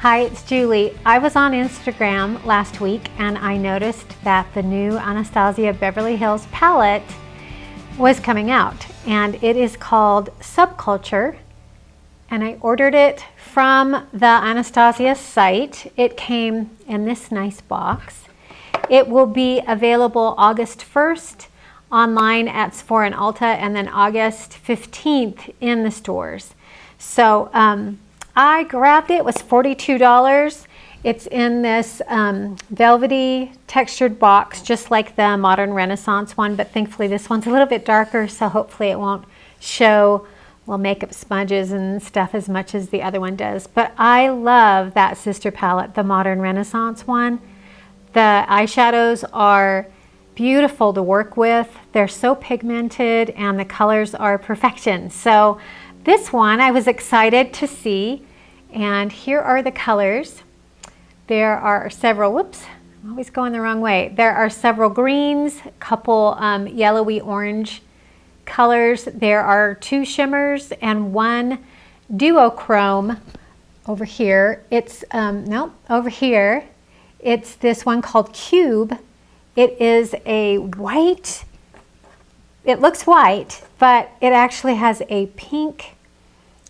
Hi, it's Julie. I was on Instagram last week and I noticed that the new ANASTASIA Beverly Hills palette was coming out, and it is called Subculture, and I ordered it from the ANASTASIA site. It came in this nice box. It will be available August 1st online at Sephora and Ulta, and then August 15th in the stores. So I grabbed it. It was $42. It's in this velvety textured box, just like the Modern Renaissance one, but thankfully this one's a little bit darker, so hopefully it won't show, well, makeup smudges and stuff as much as the other one does. But I love that sister palette, the Modern Renaissance one. The eyeshadows are beautiful to work with. They're so pigmented and the colors are perfection. So this one I was excited to see, and here are the colors. There are several, whoops, I'm always going the wrong way. There are several greens, a couple yellowy orange colors. There are 2 shimmers and 1 duochrome over here. It's, nope, over here. It's this one called Cube. It is a white, it looks white, but it actually has a pink.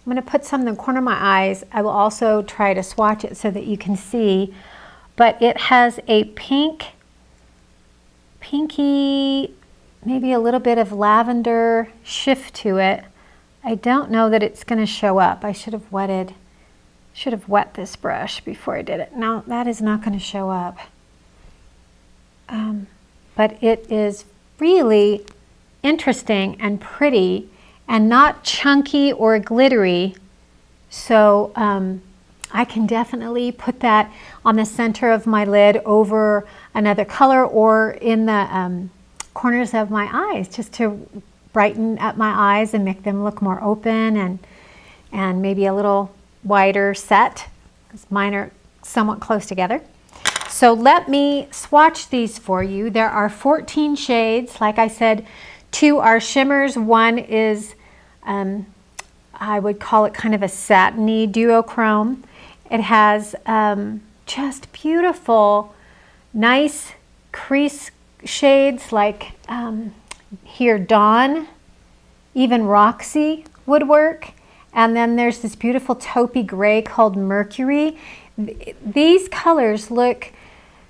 I'm going to put some in the corner of my eyes. I will also try to swatch it so that you can see, but it has a pinky, maybe a little bit of lavender shift to it. I don't know that it's going to show up. I should have wet this brush before I did it. No, that is not going to show up. But it is really interesting and pretty and not chunky or glittery. So I can definitely put that on the center of my lid over another color or in the corners of my eyes, just to brighten up my eyes and make them look more open and maybe a little wider set, because mine are somewhat close together. So let me swatch these for you. There are 14 shades. Like I said, 2 are shimmers. 1 is, I would call it kind of a satiny duochrome. It has just beautiful, nice crease shades like here, Dawn, even Roxy would work. And then there's this beautiful taupey gray called Mercury. These colors look,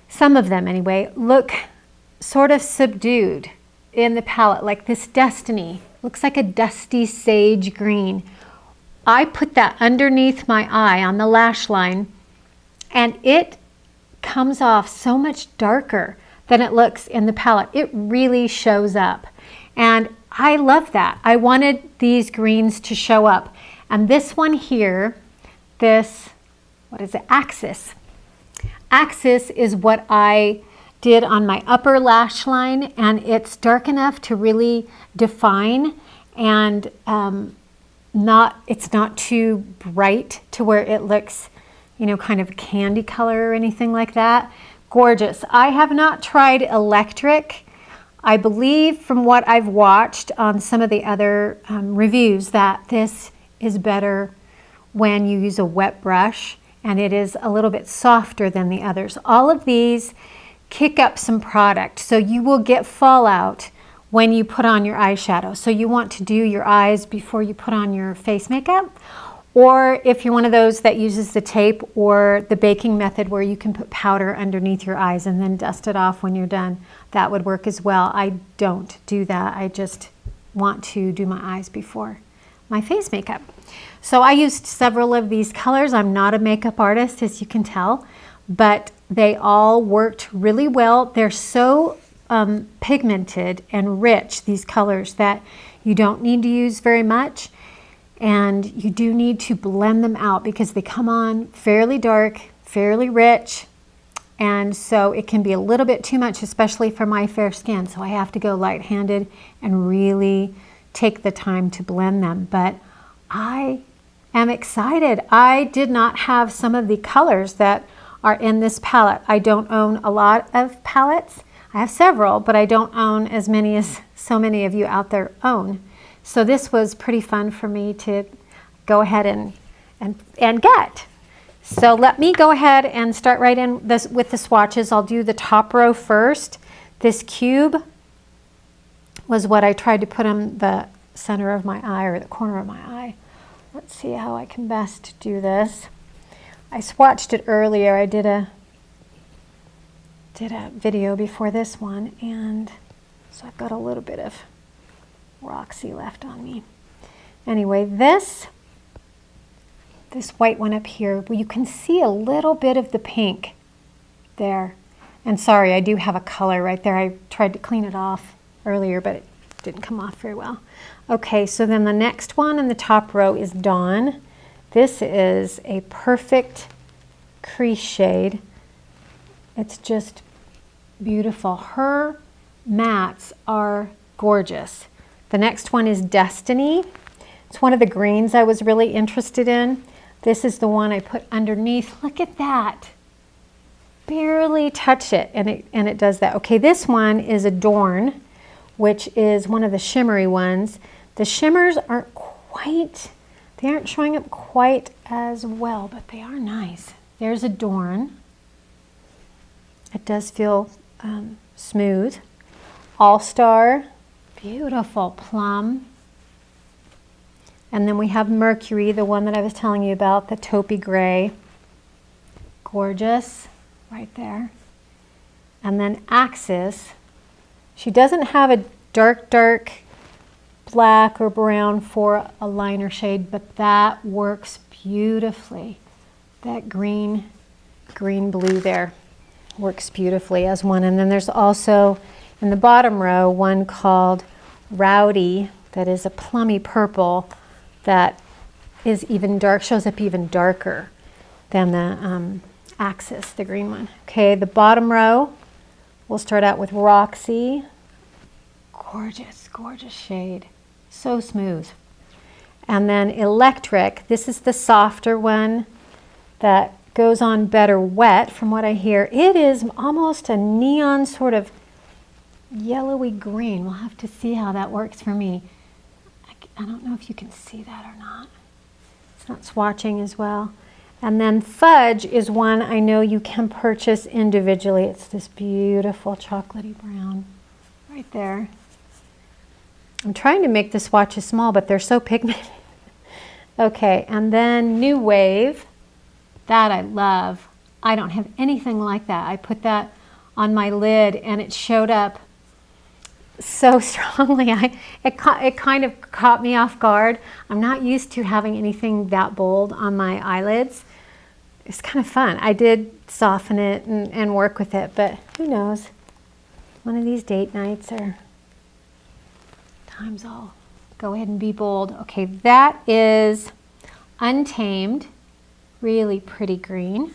some of them anyway, look sort of subdued in the palette, like this Destiny. Looks like a dusty sage green. I put that underneath my eye on the lash line, and it comes off so much darker than it looks in the palette. It really shows up. And I love that. I wanted these greens to show up. And this one here, this, what is it, Axis. Axis is what I did on my upper lash line, and it's dark enough to really define, and it's not too bright to where it looks, you know, kind of candy color or anything like that. Gorgeous. I have not tried electric. I believe from what I've watched on some of the other reviews that this is better when you use a wet brush, and it is a little bit softer than the others. All of these kick up some product, so you will get fallout when you put on your eyeshadow. So you want to do your eyes before you put on your face makeup, or if you're one of those that uses the tape or the baking method where you can put powder underneath your eyes and then dust it off when you're done, that would work as well. I don't do that. I just want to do my eyes before my face makeup. So I used several of these colors. I'm not a makeup artist, as you can tell, but they all worked really well. They're so pigmented and rich, these colors, that you don't need to use very much, and you do need to blend them out because they come on fairly dark, fairly rich, and so it can be a little bit too much, especially for my fair skin. So I have to go light-handed and really take the time to blend them. But I am excited. I did not have some of the colors that are in this palette. I don't own a lot of palettes. I have several, but I don't own as many as so many of you out there own. So this was pretty fun for me to go ahead and get. So let me go ahead and start right in this with the swatches. I'll do the top row first. This cube was what I tried to put on the center of my eye, or the corner of my eye. Let's see how I can best do this. I swatched it earlier. I did a video before this one, and so I've got a little bit of Roxy left on me. Anyway, this white one up here, well, you can see a little bit of the pink there. And sorry, I do have a color right there. I tried to clean it off earlier, but it didn't come off very well. Okay, so then the next one in the top row is Dawn. This is a perfect crease shade. It's just beautiful. Her mattes are gorgeous. The next one is Destiny. It's one of the greens I was really interested in. This is the one I put underneath. Look at that. Barely touch it, and it does that. Okay, this one is Adorn, which is one of the shimmery ones. The shimmers aren't quite, they aren't showing up quite as well, but they are nice. There's Adorn. It does feel smooth. All-Star, beautiful plum. And then we have Mercury, the one that I was telling you about, the taupey gray. Gorgeous, right there. And then Axis. She doesn't have a dark black or brown for a liner shade, but that works beautifully. That green blue there works beautifully as one. And then there's also in the bottom row one called Rowdy that is a plummy purple that is even dark, shows up even darker than the Axis, the green one. Okay, the bottom row, we'll start out with Roxy. Gorgeous, gorgeous shade. So smooth. And then Electric, this is the softer one that goes on better wet from what I hear. It is almost a neon sort of yellowy green. We'll have to see how that works for me. I don't know if you can see that or not. It's not swatching as well. And then Fudge is one I know you can purchase individually. It's this beautiful chocolatey brown right there. I'm trying to make the swatches small, but they're so pigmented. Okay, and then New Wave. That I love. I don't have anything like that. I put that on my lid and it showed up so strongly. It kind of caught me off guard. I'm not used to having anything that bold on my eyelids. It's kind of fun. I did soften it and work with it, but who knows? One of these date nights or times I'll go ahead and be bold. Okay, that is Untamed. Really pretty green.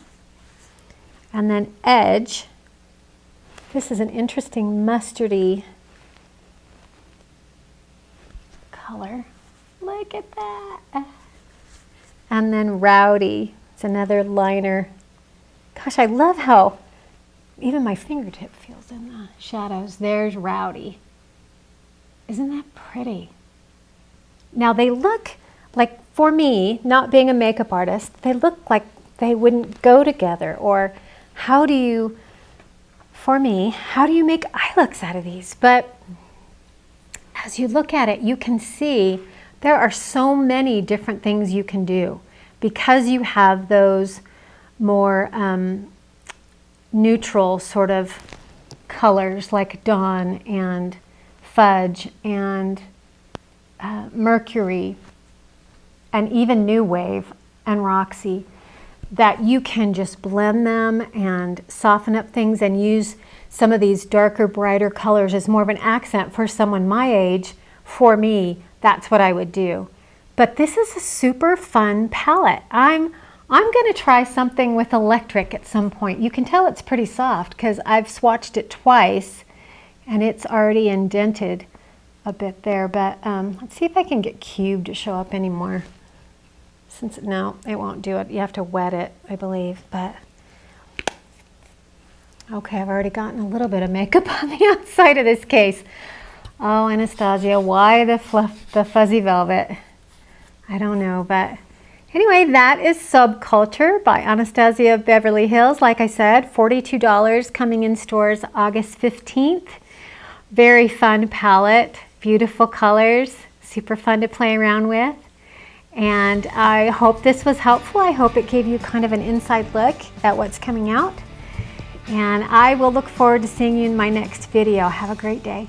And then Edge. This is an interesting mustardy color. Look at that. And then Rowdy. It's another liner. Gosh, I love how even my fingertip feels in the shadows. There's Rowdy. Isn't that pretty? Now they look like, for me, not being a makeup artist, they look like they wouldn't go together. Or how do you, for me, how do you make eye looks out of these? But as you look at it, you can see there are so many different things you can do because you have those more neutral sort of colors like Dawn and Fudge and Mercury and even New Wave and Roxy, that you can just blend them and soften up things and use some of these darker, brighter colors as more of an accent for someone my age. For me, that's what I would do. But this is a super fun palette. I'm going to try something with Electric at some point. You can tell it's pretty soft because I've swatched it twice and it's already indented a bit there. But let's see if I can get Cube to show up anymore. Since, no, it won't do it. You have to wet it, I believe, but okay, I've already gotten a little bit of makeup on the outside of this case. Oh, Anastasia, why the fuzzy velvet? I don't know, but Anyway, that is Subculture by Anastasia of Beverly Hills. Like I said, $42, coming in stores August 15th. Very fun palette, beautiful colors, super fun to play around with. And I hope this was helpful. I hope it gave you kind of an inside look at what's coming out. And I will look forward to seeing you in my next video. Have a great day.